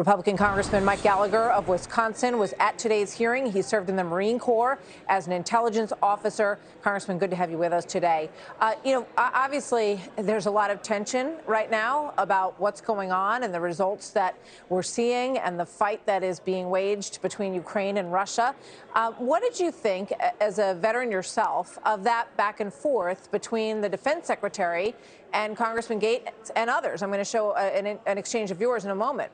Republican Congressman Mike Gallagher of Wisconsin was at today's hearing. He served in the Marine Corps as an intelligence officer. Congressman, good to have you with us today. Obviously, there's a lot of tension right now about what's going on and the results that we're seeing and the fight that is being waged between Ukraine and Russia. What did you think, as a veteran yourself, of that back and forth between the defense secretary and Congressman Gates and others? I'm going to show an exchange of yours in a moment.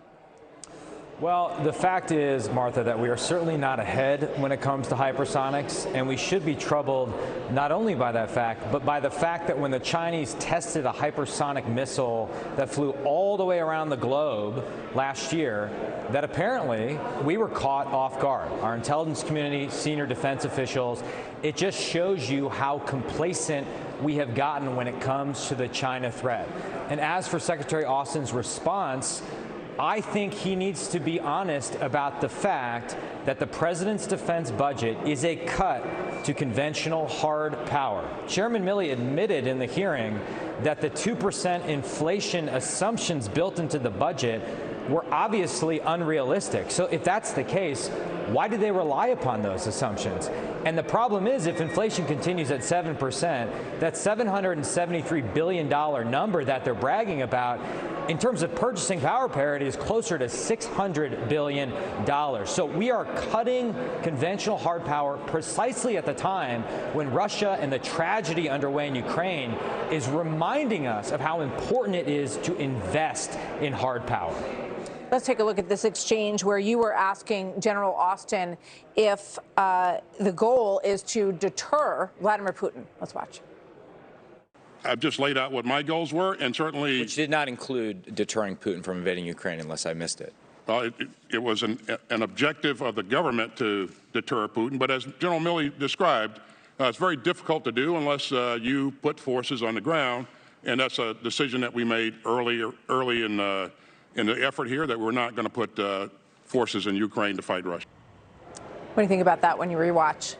Well, the fact is, Martha, that we are certainly not ahead when it comes to hypersonics, and we should be troubled not only by that fact, but by the fact that when the Chinese tested a hypersonic missile that flew all the way around the globe last year, that apparently we were caught off guard. Our intelligence community, senior defense officials, it just shows you how complacent we have gotten when it comes to the China threat. And as for Secretary Austin's response, I think he needs to be honest about the fact that the president's defense budget is a cut to conventional hard power. Chairman Milley admitted in the hearing that the 2% inflation assumptions built into the budget were obviously unrealistic. So if that's the case, why did they rely upon those assumptions? And the problem is, if inflation continues at 7%, that $773 billion number that they're bragging about, in terms of purchasing power parity, is closer to $600 billion. So we are cutting conventional hard power precisely at the time when Russia and the tragedy underway in Ukraine is reminding us of how important it is to invest in hard power. Let's take a look at this exchange where you were asking General Austin if the goal is to deter Vladimir Putin. Let's watch. I've just laid out what my goals were, and certainly... Which did not include deterring Putin from invading Ukraine, unless I missed it. It was an objective of the government to deter Putin, but as General Milley described, it's very difficult to do unless you put forces on the ground, and that's a decision that we made early in the effort here, that we're not going to put forces in Ukraine to fight Russia. What do you think about that when you rewatch?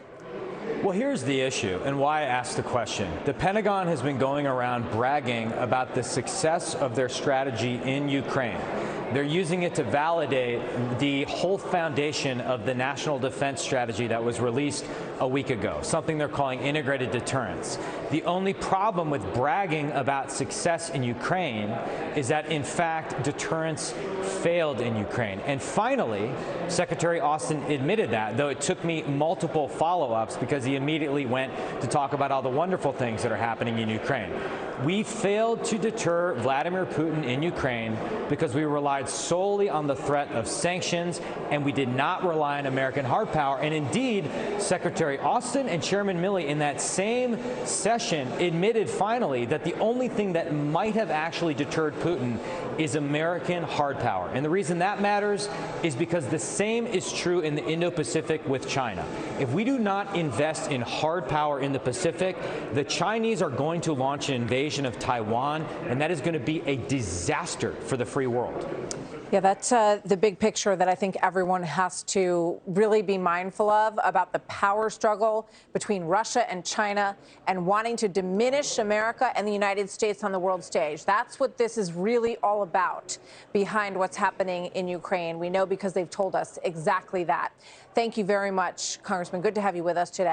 Well, here's the issue and why I asked the question. The Pentagon has been going around bragging about the success of their strategy in Ukraine. They're using it to validate the whole foundation of the national defense strategy that was released a week ago, something they're calling integrated deterrence. The only problem with bragging about success in Ukraine is that, in fact, deterrence failed in Ukraine. And finally, Secretary Austin admitted that, though it took me multiple follow-ups because he immediately went to talk about all the wonderful things that are happening in Ukraine. We failed to deter Vladimir Putin in Ukraine because we relied solely on the threat of sanctions, and we did not rely on American hard power. And indeed, Secretary Austin and Chairman Milley in that same session admitted finally that the only thing that might have actually deterred Putin is American hard power. And the reason that matters is because the same is true in the Indo-Pacific with China. If we do not invest in hard power in the Pacific, the Chinese are going to launch an invasion of Taiwan, and that is going to be a disaster for the free world. Yeah, that's the big picture that I think everyone has to really be mindful of, about the power struggle between Russia and China and wanting to diminish America and the United States on the world stage. That's what this is really all about behind what's happening in Ukraine. We know because they've told us exactly that. Thank you very much, Congressman. Good to have you with us today.